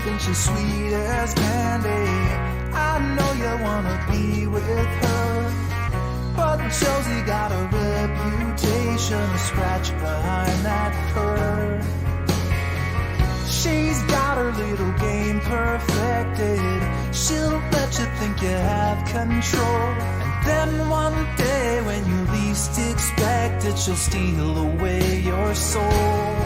think she's sweet as candy. I know you wanna be with her, but Josie got a reputation to scratch behind that fur. She's got her little game perfected. She'll let you think you have control, and then one day when you least expect it, she'll steal away your soul.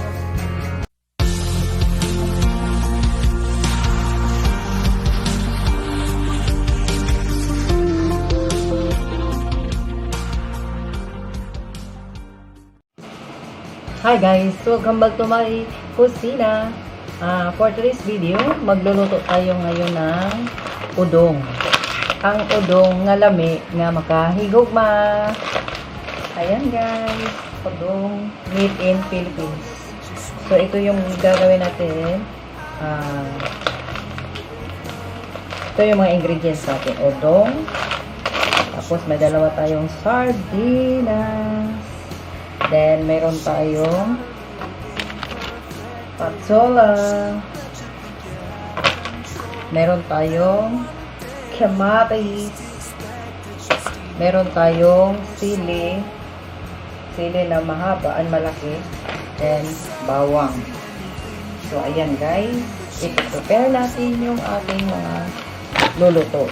Hi guys, welcome back to my kusina. For today's video, magluluto tayo ngayon ng udong. Ang udong nga lami nga maka higugma. Ayan guys, udong made in Philippines. So ito yung gagawin natin. Ito yung mga ingredients natin. Odong. Tapos may dalawa tayong sardinas. Then, meron tayong patsola. Meron tayong kamatis. Meron tayong sili. Sili na mahaba, ang malaki. Then, bawang. So, ayan guys. I-prepare natin yung ating mga luluto.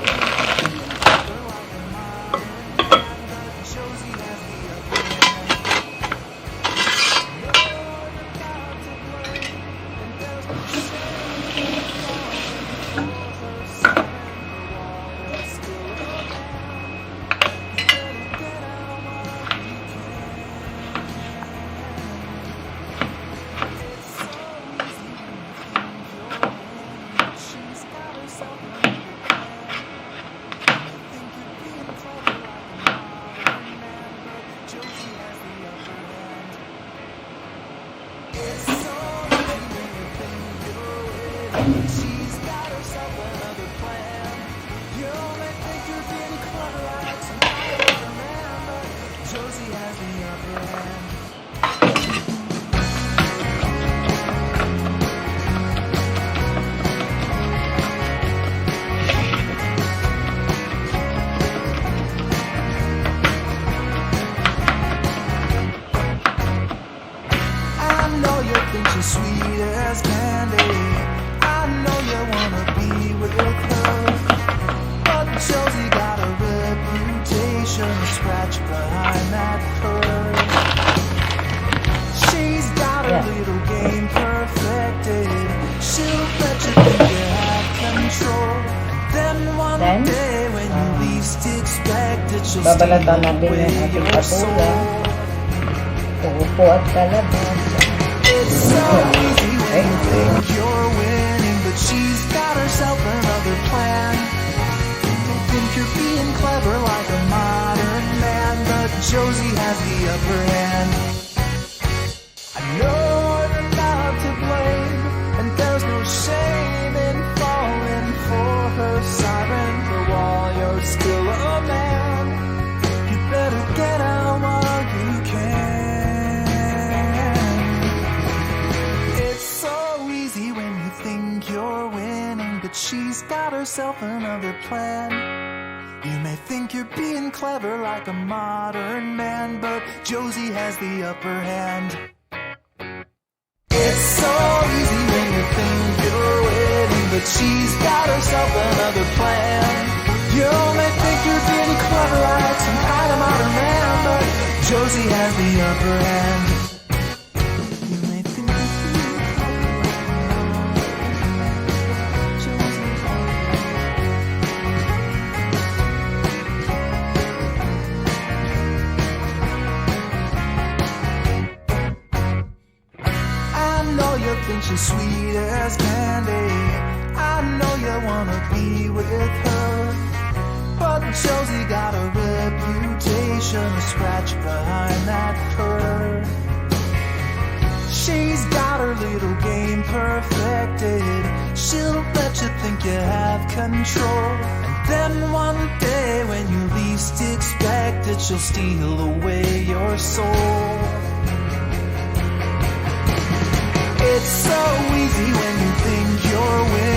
She's got herself another plan. You only think you're being clever like some other man, but Josie has the upper hand. I know you think she's sweet as candy. I know you wanna be with her, but Josie got a reputation to scratch behind that fur. She's got a little game perfected. She'll let you think you have control, then one day when you least expect it, she'll steal away your soul. Upo at kalabasa. It's so easy when you think you're winning, but she's got herself another plan. You think you're being clever like a modern man, but Josie has the upper hand. I know you're not to blame, and there's no shame in falling for her siren. For while you're still a man, you better get out while you can. She's got herself another plan. You may think you're being clever like a modern man, but Josie has the upper hand. It's so easy when you think you're winning, but she's got herself another plan. You may think you're being clever like some kind of modern man, but Josie has the upper hand. Think she's sweet as candy. I know you wanna be with her, but Josie got a reputation to scratch behind that fur. She's got her little game perfected. She'll let you think you have control, and then one day when you least expect it, she'll steal away your soul. It's so easy when you think you're winning.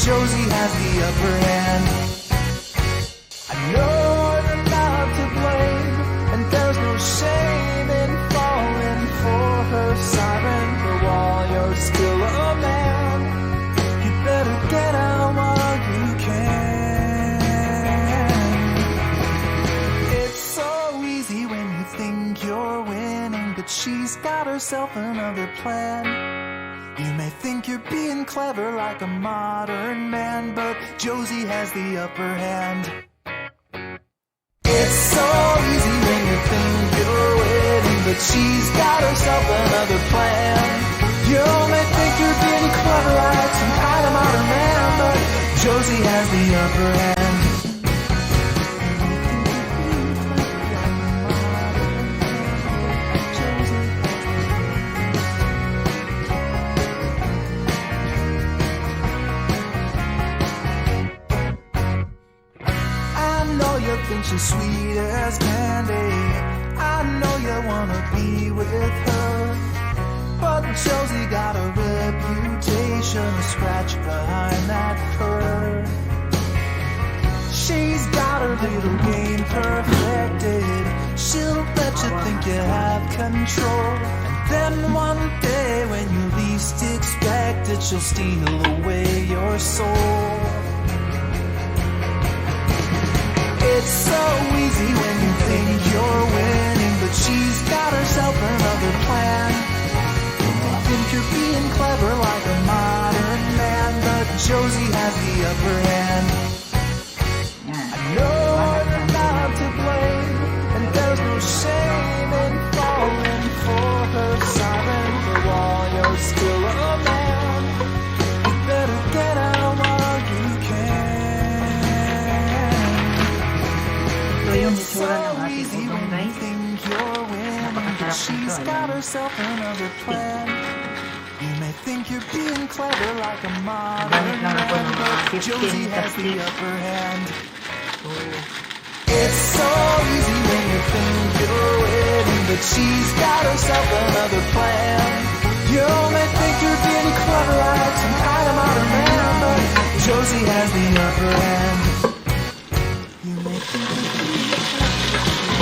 Josie has the upper hand. I know you're not to blame, and there's no shame in falling for her siren. But while you're still a man, you better get out while you can. It's so easy when you think you're winning, but she's got herself another plan. You may think you're being clever like a modern man, but Josie has the upper hand. It's so easy when you think you're winning, but she's got herself another plan. You may think you're being clever like some kind of modern man, but Josie has the upper hand. Think she's sweet as candy. I know you wanna be with her, but Josie got a reputation to scratch behind that fur. She's got her little game perfected. She'll let you think you have control, and then one day when you least expect it, she'll steal away your soul. It's so easy when you think you're winning, but she's got herself another plan. You think you're being clever like a modern man, but Josie has the upper hand. I know you're not to blame, and there's no shame in falling for her siren. But while you're still a man, you better get out while you can. Yung itsura ng ating udong, guys. Napakasarap She's nito. got herself another plan. You may think you're being clever like a modern Gamit lang ako man, ng but 15 Josie has the plastic. upper hand. So, It's so easy when you think you're winning, but she's got herself another plan. You may think you're being clever like some kind of modern man, but Josie has the upper hand. You may think you're being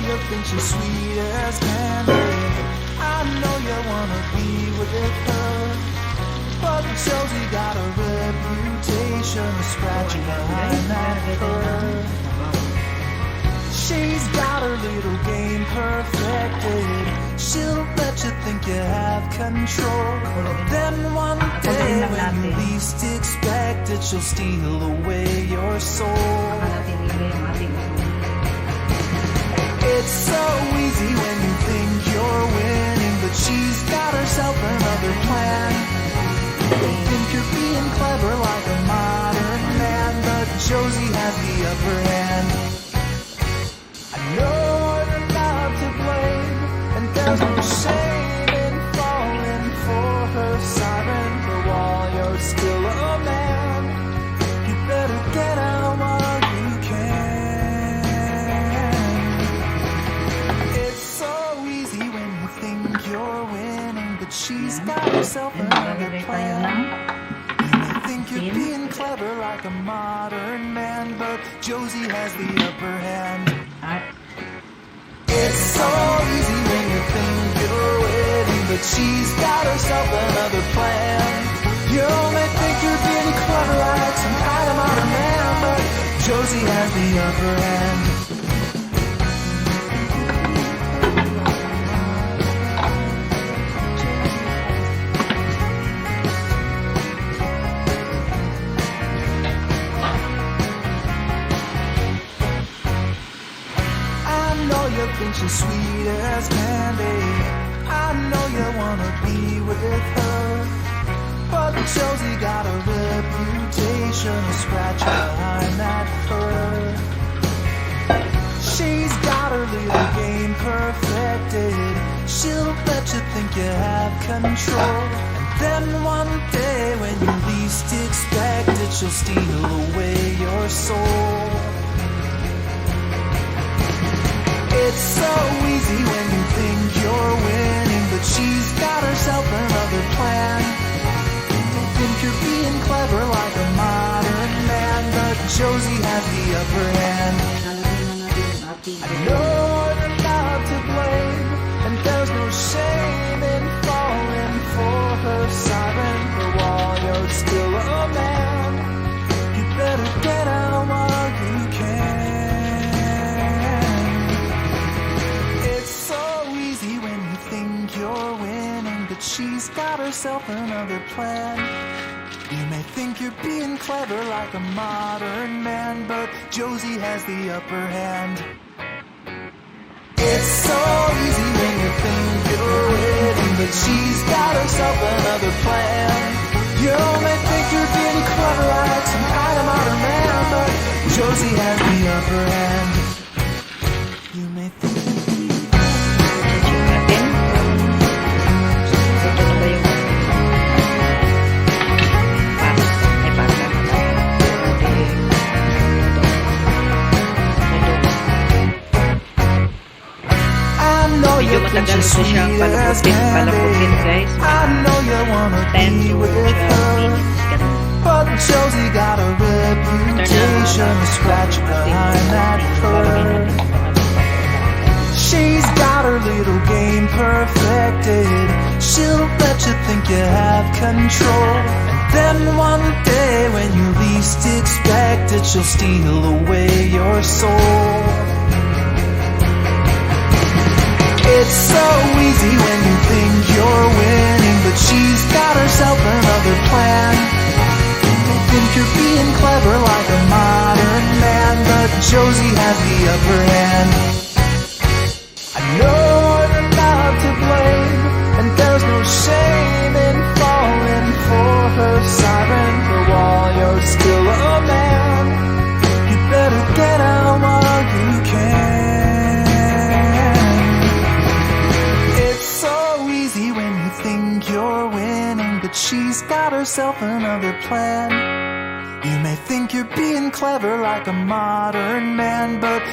you think she's sweet as candy. I know you wanna be with her, but Josie got a reputation to scratch behind that fur. She's got her little game perfected. She'll let you think you have control, but then one day when you least expect it, she'll steal away your soul. natin ilagay yung ating udong. It's so easy when you think you're winning, but she's got herself another plan. You think you're being clever like a modern man, but Josie has the upper hand. I know you're not to blame, and there's no shame in falling for her siren. But while you're still a man, you better get out while you can. It's so easy when you think you're winning, but she's got herself another plan. You may think you're being clever like a modern man, but Josie has the upper hand. At It's so easy when you think you're winning, but she's got herself another plan. You may think you're being clever like some kind of modern man, but Josie has the upper hand. You think she's sweet as candy. I know you wanna be with her, but Josie got a reputation to scratch behind that fur. She's got her little game perfected. She'll let you think you have control, and Then one day when you least expect it, she'll steal away your soul. It's so easy when you think you're winning, but she's got herself another plan. You think you're being clever like a modern man, but Josie has the upper hand. I know you're not to blame, and there's no shame in falling for her siren. But while you're still a man, you better get out while you can. It's so easy when you think you're winning, but she's got herself another plan. You may think you're being clever like a modern man, but Josie has the upper hand. It's so easy when you think you're winning, but she's got herself another plan. You may think you're being clever like some kind of modern man, but Josie has the upper hand. You may think medyo matagal ko siyang palaputin guys. I know you wanna 10 be to with 12 her, minutes ganun. but Josie got a reputation to scratch behind that fur. She's got her little game perfected. She'll let you think you have control, and then one day when you least expect it, she'll steal away your soul. It's so easy when you think you're winning, but she's got herself another plan. You think you're being clever like a modern man, but Josie has the upper hand. I know you're not to blame, and there's no shame in falling for her siren. But while you're still a man, you better get out while you can. You're winning, but she's got herself another plan. You may think you're being clever like a modern man, but